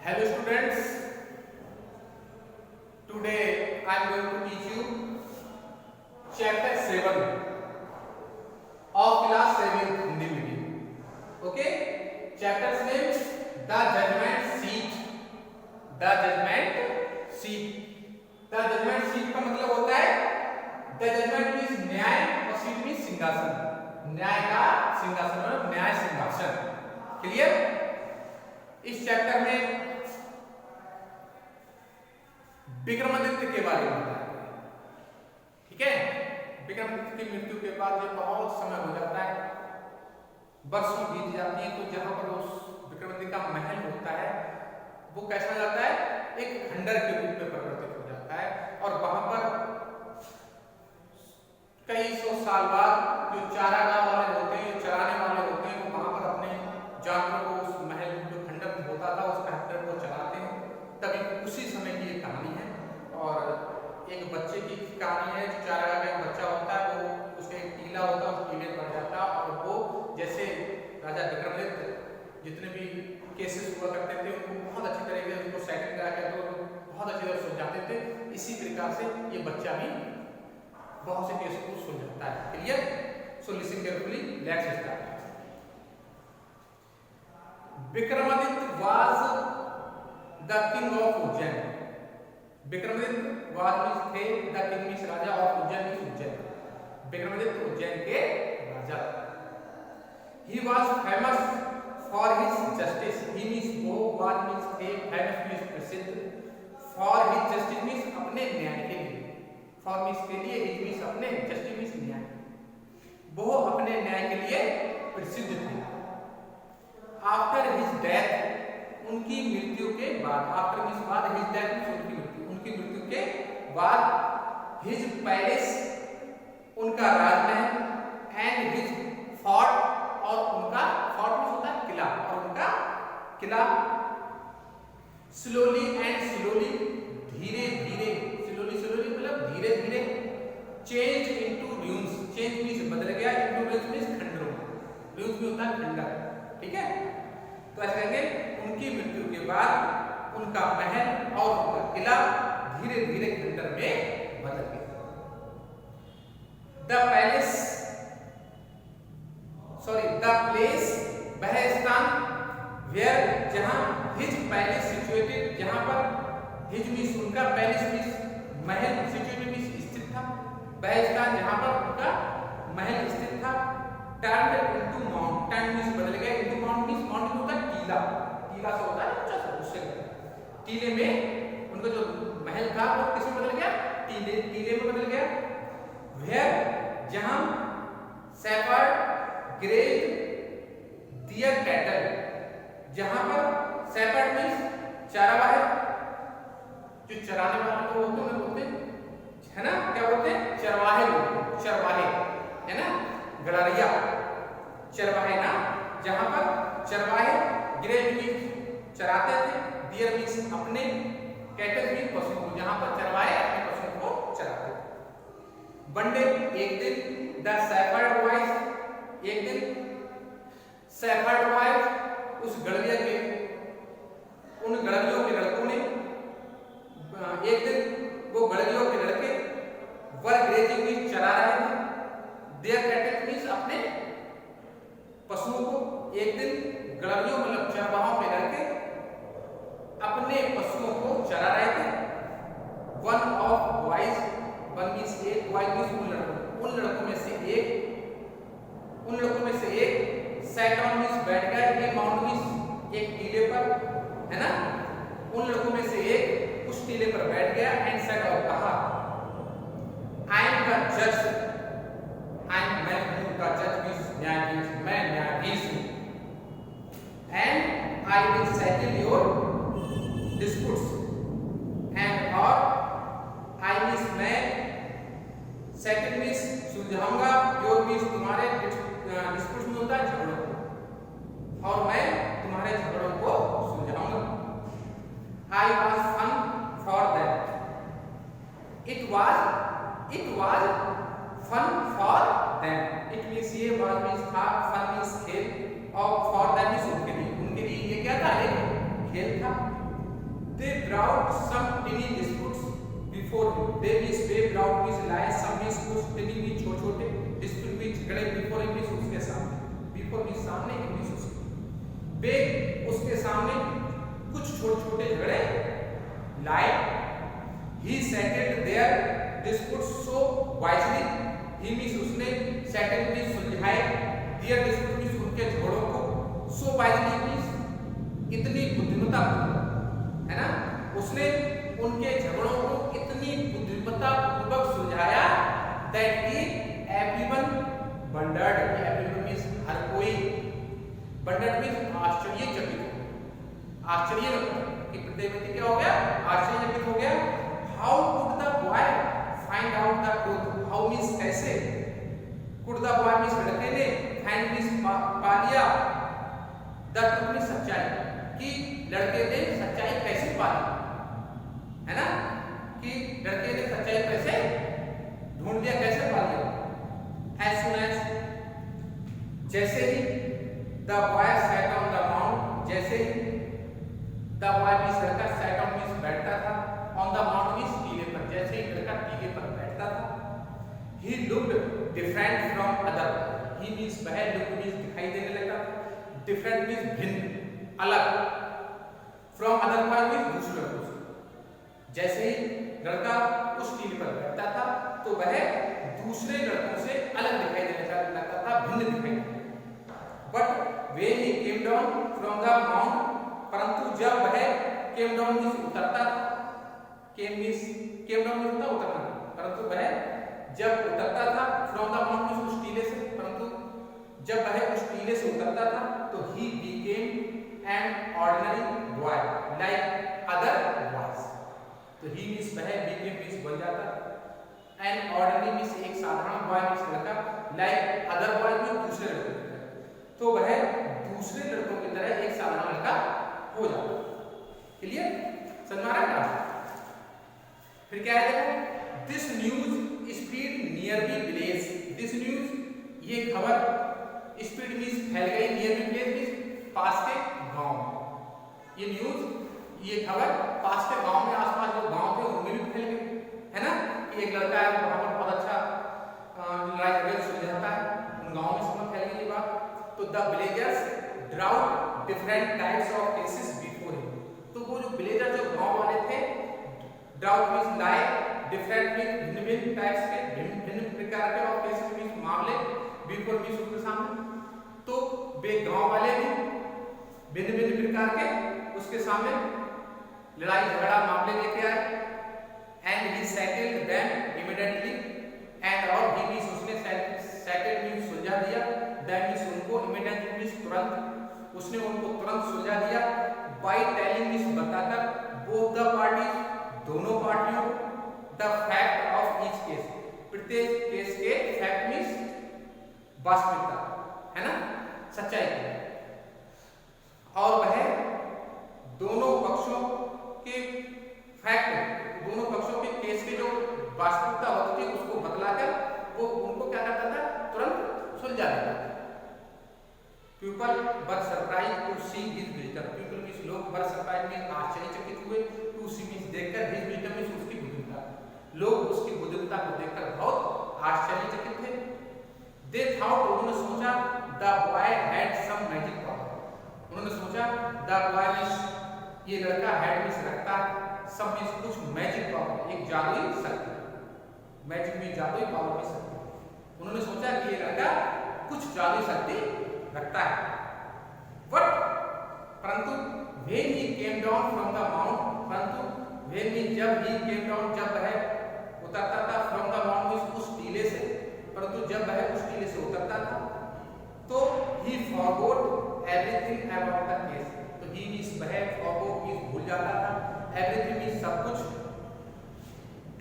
Hello students, today I am going to teach you chapter 7 of class 7 Hindi medium. Okay, chapter's name The Judgment Seat. The Judgment Seat. The Judgment Seat का मतलब होता है The Judgment means न्याय और Seat means सिंहासन. न्याय का सिंहासन मतलब न्याय सिंहासन. क्लियर? इस चैप्टर में विक्रमादित्य के बारे में बताया गया है. ठीक है, विक्रमादित्य की मृत्यु के बाद जब बहुत समय हो जाता है, वर्षों बीत जाती है, तो जहां पर उस विक्रमादित्य का महल होता है वो कैसा हो जाता है, एक खंडर के रूप में परिवर्तित हो जाता है. और वहां पर कई सौ साल बाद जो चारागाह वाले होते हैं, जो चराने वाले होते हैं, वो वहां पर अपने जानवरों को उस महल जो खंडर होता था उस खंडर को चलाते हैं. तभी उसी समय की ये कहानी है. और एक बच्चे की कहानी है. जो चारागाह का एक बच्चा होता है, वो उसका एक टीला होता है, उस टीले पर जाता है और वो जैसे राजा विक्रमादित्य जितने भी केसेस हुआ करते थे उनको बहुत अच्छी तरीके से उनको सेटल करा के तो बहुत अच्छी तरह सुलझाते थे. इसी प्रकार से ये बच्चा भी बहुत से केस को सुलझाता है. Clear? So listen carefully, let's start. Vikramaditya was the king of Ujjain. Vikramaditya was means थे, द किंग मींस राजा, ऑफ उज्जैन मींस उज्जैन. विक्रमादित्य उज्जैन के राजा. He was famous for his justice. He means वो, वाज मींस थे, फेमस मींस प्रसिद्ध, फॉर हिज जस्टिस मींस अपने न्याय के लिए, फॉर मींस के लिए, हिज मींस अपने, जस्टिस मींस न्याय. वो अपने न्याय के लिए प्रसिद्ध थे. आफ्टर हिज डेथ, उनकी मृत्यु के बाद, आफ्टर मींस बाद, हिज डेथ मींस उनकी मृत्यु, उनकी मृत्यु के बाद, हिज पैलेस, उनका राजमहल, एंड हिज फोर्ट, और उनका फोर्ट मींस होता है किला, और उनका किला, स्लोली एंड स्लोली, धीरे धीरे, स्लोली स्लोली मतलब धीरे धीरे, change into dunes. Change means बदल गया, इनटू ड्यून्स मींस खंडरों. ड्यून्स में होता है खंडर. ठीक है, तो ऐसे कहेंगे उनकी मृत्यु के बाद उनका महल और उनका किला धीरे धीरे खंडर में बदल गया. The palace, sorry the place, वह स्थान, वेयर जहां, हिज पैलेस सिचुएटेड, जहां पर, हिज मींस उनका, पैलेस मींस महल, सिचुएटेड मींस स्थित था, वह स्थान जहां पर उनका महल स्थित था. Turned into mount, turn means बदल गया, इनटू माउंट मींस, माउंट होता है टीला, टीला से होता है ऊंचा सा, उससे टीले में उनका जो महल था वो किसमें बदल गया, टीले, टीले में बदल गया. वेयर जहां, शेफर्ड ग्रेज दियर कैटल, जहां पर, शेफर्ड मींस चरावाहे, जो चराने वाले को बोलते हैं ना, क्या बोलते हैं, चरवाहे बोलते हैं, चरवाहे है ना, गड़रिया, चरवाहे ना, जहां पर चरवाहे, ग्रेज मींस चराते थे, डियर मींस अपने, कैटल मींस पशु को, जहां पर चरवाहे अपने पशुओं को चराते थे. वन डे, एक दिन, द शेफर्ड वाइफ, एक दिन, शेफर्ड वाइफ, उस गड़रिया के, उन गड़रियों के लड़कों ने, एक दिन वो गड़रियों के लड़के, वर ग्रेजिंग मींस चरा रहे थे, देयर कैटल मींस अपने पशुओं को, एक दिन गड़रियों मतलब चरवाहों के लड़के अपने पशुओं को चरा रहे थे. One of boys, one means एक, बॉयज मींस उन लड़कों में से एक, उन लड़कों में से एक, सैट ऑन मींस बैठ गया, ये माउंट मींस एक टीले पर, है ना, उन लड़कों में से एक उस टीले पर बैठ गया, एंड सेड, और कहा, आई एम द जज, आई एम, मैं हूं, द जज मींस न्यायाधीश, मैं न्यायाधीश हूं, and I will settle your disputes, and और, आई मींस मैं, सेटल मींस सुलझाऊंगा, योर मींस तुम्हारे, डिस्प्यूट्स में होता है झगड़ों, और मैं तुम्हारे झगड़ों को सुलझाऊंगा. I was fun for that, it was fun for them. It means ये वाज मींस था, फन मींस खेल, और फॉर देम मींस उनके लिए, ये क्या था, एक खेल था. दे मींस वे विदाउट मींस लाए, सम मींस कुछ, टेनी मींस छोटे-छोटे, डिस्प्यूट मींस झगड़े, बिफोर मींस उसके सामने, बिफोर मींस सामने, मींस उसके, वे उसके सामने कुछ छोटे-छोटे झगड़े लाए, he settled their disputes so wisely, he means उसने सेटल मींस सुलझाए, देयर डिस्प्यूट मींस उनके झगड़ों को, सो वाइजली मींस इतनी बुद्धिमत्ता, है ना, उसने उनके झगड़ों को इतनी बुद्धिमत्ता पूर्वक सुलझाया दैट की एवरीवन वंडर्ड, एवरीवन मींस हर कोई, वंडर्ड मींस आश्चर्यचकित, आश्चर्य कि प्रतिवेदी क्या हो गया, आश्चर्यचकित हो गया। How could the boy find out the truth, how means कैसे, कुड द बॉय मींस लड़के ने, फाइंड मींस पा लिया, द ट्रूथ मींस सच्चाई, कि लड़के ने सच्चाई कैसे पाई, है ना, कि लड़के ने सच्चाई कैसे ढूंढ लिया, कैसे पा लिया। As soon as, जैसे ही, the boy sat on the mount, जैसे ही, the boy मींस लड़का, sat on मींस बैठता था, on the mount मींस टीले पर, जैसे ही लड़का टीले पर बैठता था, he looked different from other, he means वह look मींस दिखाई देने लगा, different मींस भिन्न, अलग, from other boy मींस दूसरे लड़कों से, जैसे ही लड़का उस टीले पर बैठता था तो वह दूसरे लड़कों से अलग दिखाई देने लगता था, भिन्न दिखाई देता। But when he came down from the mount, परंतु जब वह came down मींस उतरता था, came down मींस उतरना, परंतु वह जब उतरता था from the mount मींस उस टीले से, परंतु जब वह उस टीले से उतरता था तो he became an ordinary boy like other boys, तो ही मींस वह, became मींस बन जाता, एन ऑर्डिनरी मींस एक साधारण बॉय मींस लड़का, लाइक अदर बॉय मींस दूसरे लड़कों की तरह, तो वह दूसरे लड़कों की तरह एक साधारण लड़का हो जाता। क्लियर, समझ में आ रहा है? फिर क्या है देखो, this news spread near the village, this news ये खबर, स्प्रेड मींस फैल गई, नियर द विलेज मींस पास के गांव, ये न्यूज ये खबर पास के गांव में, आसपास जो गांव थे उनमें भी फैल गई, है ना, कि एक लड़का है वहां पर बहुत अच्छा लड़ाई झगड़े सुलझाता है, उन गांव में सब फैल गई ये बात। तो the villagers drought different types of cases before him, तो वो जो विलेजर जो गांव वाले थे, ड्राउट मींस लाए, डिफरेंट मींस भिन्न भिन्न टाइप्स के, भिन्न भिन्न प्रकार के, और केसेस मींस मामले, बिफोर मींस उनके सामने, तो वे गांव वाले भी भिन्न भिन्न प्रकार के उसके सामने लड़ाई झगड़ा मामले लेके आए, and he settled them immediately, and और ही मींस उसने सेटल्ड मींस सुलझा दिया, देम मींस उनको, इमीडिएटली मींस तुरंत, उसने उनको तुरंत सुलझा दिया, बाय टेलिंग मींस बताकर, बोथ द पार्टीज दोनों पार्टियों, the fact of each case, प्रत्येक केस के फैक्ट मींस वास्तविकता, है ना, सच्चाई, और वह दोनों पक्षों के फैक्ट, दोनों पक्षों के केस की जो वास्तविकता होती है उसको बतलाकर वो उनको क्या करता था, तुरंत सुलझा देता था। People were surprise to see his wisdom, people means लोग, वर सरप्राइज में आश्चर्यचकित हुए, टू सी मींस देखकर, हिज विजडम मींस उसकी बुद्धिमत्ता, लोग उसकी बुद्धिमत्ता को देखकर बहुत आश्चर्यचकित थे। दे थॉट, उन्होंने सोचा, the boy had some magic power, उन्होंने सोचा द बॉय मींस ये लड़का हैड मींस रखता, सब मींस कुछ मैजिक पावर, एक जादुई शक्ति, मैजिक में जादुई पावर की शक्ति, उन्होंने सोचा कि ये लड़का कुछ जादुई शक्ति रखता है। बट परंतु when he came down from the mount, परंतु when he, जब he came down, जब वह उतरता था, from the mount मींस उस टीले से, परंतु जब वह उस टीले से उतरता था तो he forgot everything about the case, तो he मींस वह forgot मींस भूल जाता था, everything मींस सब कुछ,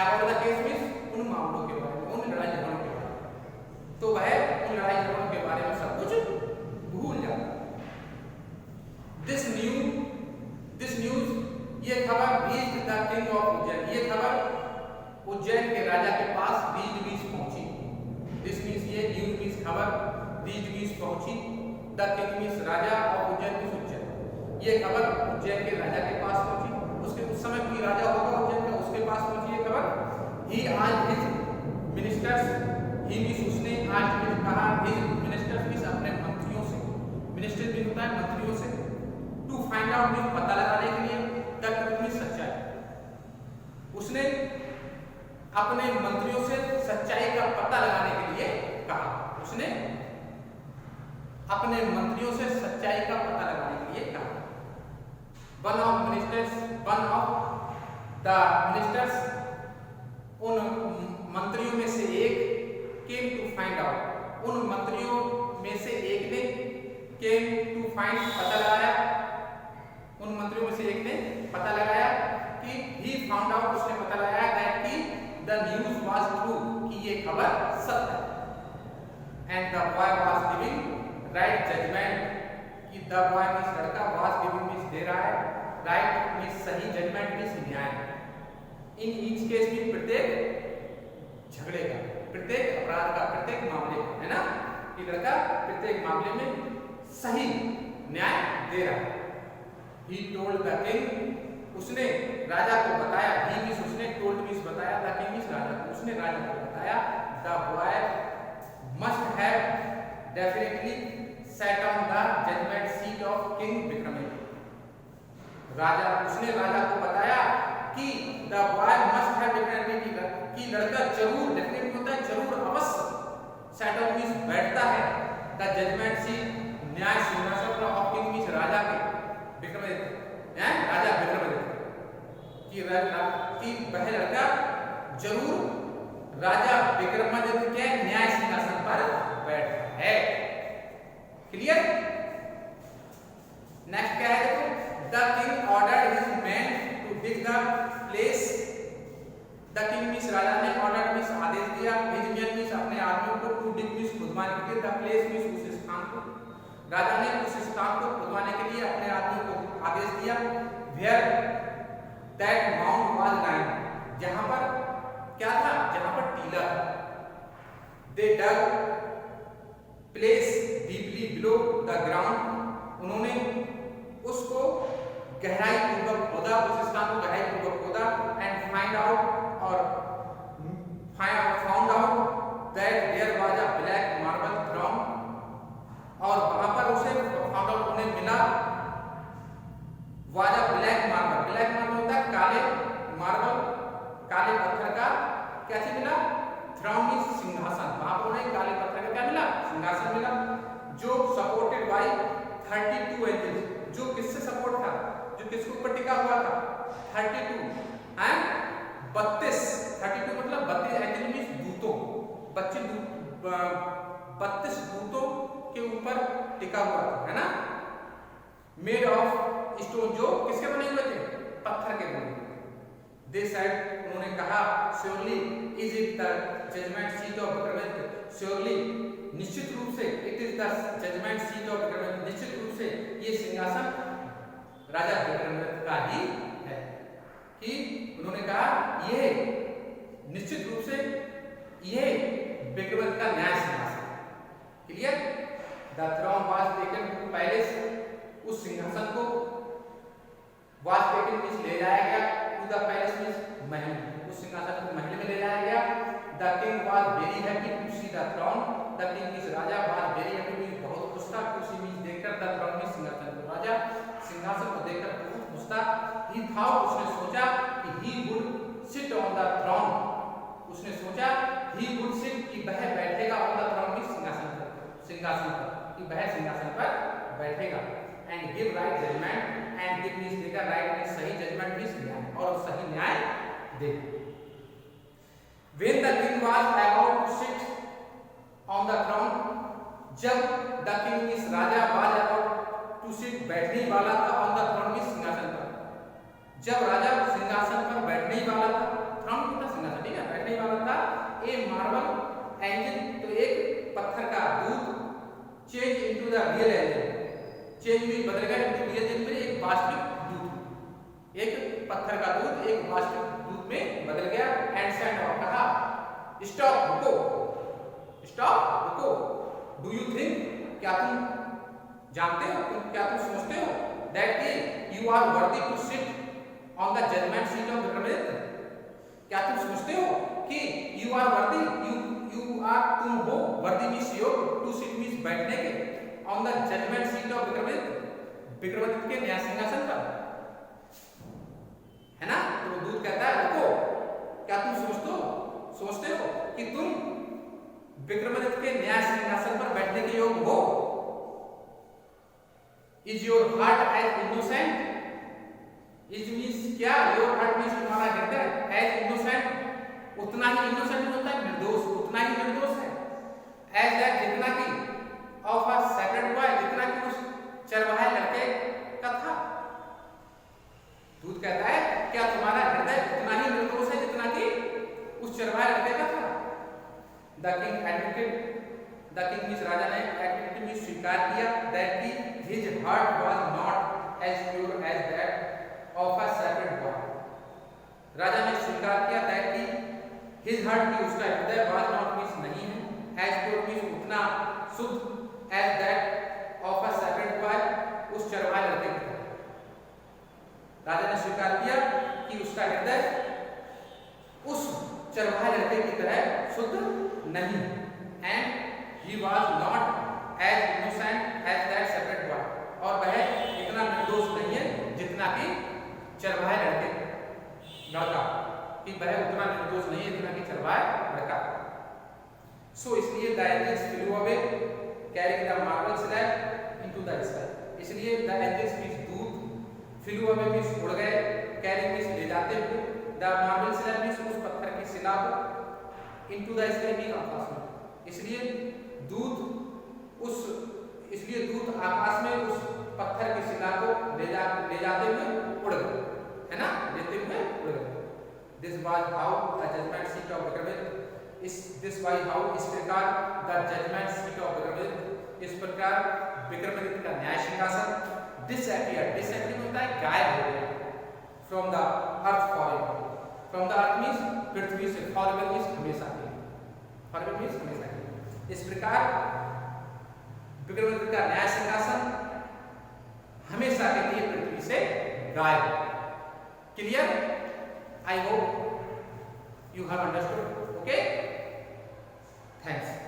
about the case मींस उन मामलों के बारे में, उन लड़ाई झगड़ों के बारे में, तो वह उन लड़ाई झगड़ों के बारे में सब कुछ भूल जाता। This news ये खबर reached the king of Ujjain, ये खबर उज्जैन के राजा के पास reached मींस पहुंची, this means ये news मींस खबर, reached मींस पहुंची, the king मींस राजा, और उज्जैन मींस उज्जैन, ये खबर उज्जैन के राजा के पास पहुंची, उसके उस समय कोई राजा होगा उज्जैन का, उसके पास पहुंची ये खबर, ही आज हिज मिनिस्टर्स, ही मीन्स उसने आज कहा हिज मिनिस्टर्स मीन्स अपने मंत्रियों से, मिनिस्टर भी होता है मंत्रियों से, टू फाइंड आउट मीन्स पता लगाने के लिए, द ट्रूथ मीन्स सच्चाई। उसने अपने मंत्रियों से सच्चाई का पता लगाने के लिए कहा, उसने अपने मंत्रियों से सच्चाई का पता लगाने के लिए कहा। वन ऑफ द मिनिस्टर्स, उन मंत्रियों में से एक, केम टू फाइंड आउट, उन मंत्रियों में से एक ने, केम टू फाइंड पता लगाया, उन मंत्रियों में से एक ने पता लगाया कि ही फाउंड आउट, उसने पता लगाया दैट कि द न्यूज वाज ट्रू, कि ये खबर सत्य है। And the boy was giving right judgment, कि द बॉय मीन्स लड़का, वाज गिविंग मीन्स दे रहा है, राइट मीन्स सही, जजमेंट मीन्स न्याय। इन ईच केस में प्रत्येक झगड़े का, प्रत्येक अपराध का, प्रत्येक मामले का, है ना, कि लड़का प्रत्येक मामले में सही न्याय दे रहा है। He told the king, उसने राजा को बताया, he मीन्स उसने, told मीन्स बताया, the king मीन्स राजा को, उसने राजा को बताया, the boy must have definitely sat on the judgment seat of King Vikramaditya। राजा, उसने राजा को बताया कि the boy must have definitely, कि लड़का जरूर, definitely होता है जरूर, अवश्य, sat on मीन्स बैठता है, the judgment seat न्याय सिंहासन पर ऑफ किंग मीन्स राजा के, विक्रमादित्य, राजा विक्रमादित्य, कि वह लड़का जरूर राजा विक्रमादित्य के न्याय सिंहासन पर बैठा है। क्लियर? नेक्स्ट क्या है देखो, the king ordered his man to dig the place, the king means राजा ने, ऑर्डर मीन्स आदेश दिया, हिज मैन मीन्स अपने आदमियों को, टू डिग मीन्स खुदवाने के लिए, द प्लेस मीन्स उस स्थान को, राजा ने उस स्थान को खुदवाने के लिए अपने आदमियों को आदेश दिया। Where that mount was lying, जहां पर क्या था, जहां पर टीला था। They dug place deeply below the ground, उन्होंने उसको गहराई पूर्वक खोदा, उस स्थान को गहराई पूर्वक खोदा, एंड फाइंड आउट, और found out that there was a black marble throne, और वहां पर उसे फाउंड आउट होने मिला, वाजा ब्लैक मार्बल, ब्लैक मार्बल होता है काले मार्बल, काले पत्थर का क्या चीज मिला, थ्रोन मीन्स सिंहासन, वहां पर उन्हें काले पत्थर का क्या मिला, सिंहासन मिला, जो सपोर्टेड बाय 32 एंगल्स, जो किससे सपोर्ट था, जो किसके ऊपर टिका हुआ था, 32 एंड 32 मतलब 32 एंगल मीन्स दूतों, 32 दूतों के ऊपर टिका हुआ था, है ना। मेड ऑफ स्टोन, जो किसके बने हुए थे, पत्थर के बने। दे सेड, उन्होंने कहा, surely is it the judgment seat of Vikramaditya, surely निश्चित रूप से, it is the judgment seat of Vikramaditya, निश्चित रूप से ये सिंहासन राजा विक्रमादित्य का ही है। कि उन्होंने कहा ये निश्चित रूप से ये विक्रमादित्य का न्याय सिंहासन। Clear? The throne was taken to palace, उस सिंहासन को वाज टेकन मींस ले जाया गया, टू द पैलेस मींस महल, उस सिंहासन को महल में ले जाया गया। The king was very happy to see the throne, the king means राजा, वाज वेरी हैप्पी मींस बहुत खुश था, टू सी मींस देखकर, द थ्रोन मींस सिंहासन को, राजा सिंहासन को देखकर बहुत खुश था। ही थॉट, उसने सोचा कि he would sit on the throne, उसने सोचा ही वुड सिट, कि वह बैठेगा, ऑन द थ्रोन मींस सिंहासन पर, सिंहासन पर, कि वह सिंहासन पर बैठेगा। And give right judgment, and give means देगा, राइट मींस सही, जजमेंट मींस न्याय, और सही न्याय देगा। When the king was about to sit on the throne, जब the king means Raja was about to sit बैठने ही वाला था, on the throne मींस सिंहासन पर, जब राजा सिंहासन पर बैठने ही वाला था, throne मतलब सिंहासन, ठीक है, बैठने ही वाला था, ए मार्बल एंजल, तो एक पत्थर का दूत, change into the real angel, change में बदल गया इनटू रियल एंजल में, एक वास्तविक दूत, एक पत्थर का दूत एक वास्तविक दूत में बदल गया। एंड सेड, और कहा, स्टॉप, रुको, स्टॉप, रुको, डू यू थिंक, क्या तुम जानते हो, क्या तुम सोचते हो, that you are worthy to sit on the judgment seat of Vikramaditya, क्या तुम समझते हो कि you are worthy, you are, तुम हो, वर्दी मीन्स योग्य, टू सीट मीन्स बैठने के, on the judgment seat of Vikramaditya, Vikramaditya के न्याय सिंहासन पर, है ना। तो दूत कहता है रुको, क्या तुम सोचते हो कि तुम विक्रमादित्य के न्याय सिंहासन पर बैठने के योग्य हो? Is your heart as innocent, is means क्या, योर हार्ट मीन्स तुम्हारा हृदय, एज इनोसेंट उतना ही इनोसेंट होता है, निर्दोष उतना ही निर्दोष है, एज दैट जितना कि ऑफ अ सेपरेट बॉय, जितना कि उस चरवाहे लड़के का था। दूत कहता है क्या तुम्हारा हृदय उतना ही निर्दोष है जितना कि उस चरवाहे लड़के का था? The king admitted, the king means राजा ने, एडमिटेड मीन्स स्वीकार किया, दैट की his heart was not as pure as that of a shepherd boy. राजा ने स्वीकार किया दैट की हिज हार्ट की, उसका हृदय वाज नॉट मीन्स नहीं है, एज प्योर मीन्स उतना शुद्ध, as that of a shepherd boy, उस चरवाहे लड़के की तरह। राजा ने स्वीकार किया कि उसका हृदय उस चरवाहे लड़के की तरह शुद्ध नहीं, and he was not as innocent as that shepherd boy, और वह इतना निर्दोष नहीं है जितना कि चरवाहे लड़के लड़का, कि वह उतना निर्दोष नहीं है जितना कि चरवाहे लड़का। सो इसलिए the angels flew away carrying the marble slab into the sky, इसलिए द एंजल्स मींस दूत, फ्लेw away मींस उड़ गए, कैरिंग मींस ले जाते हुए, द मार्बल स्लैब मींस उस पत्थर की शिला को, इनटू द स्काई मींस आकाश में, इसलिए दूत आकाश में उस पत्थर की शिला को ले जाते हुए उड़ गए, है ना, लेते हुए उड़ गए। This was how the judgment seat of Vikramaditya, this was how, इस प्रकार the judgment seat of Vikramaditya, इस प्रकार विक्रमादित्य का न्याय सिंहासन डिसअपियर होता है गायब हो गया, from the earth forever, from the earth means पृथ्वी से, फॉरेन मींस हमेशा के लिए, फॉरेन मींस हमेशा के लिए। इस प्रकार विक्रमादित्य का न्याय सिंहासन हमेशा के लिए पृथ्वी से गायब। Clear? I hope you have understood. Okay, thanks.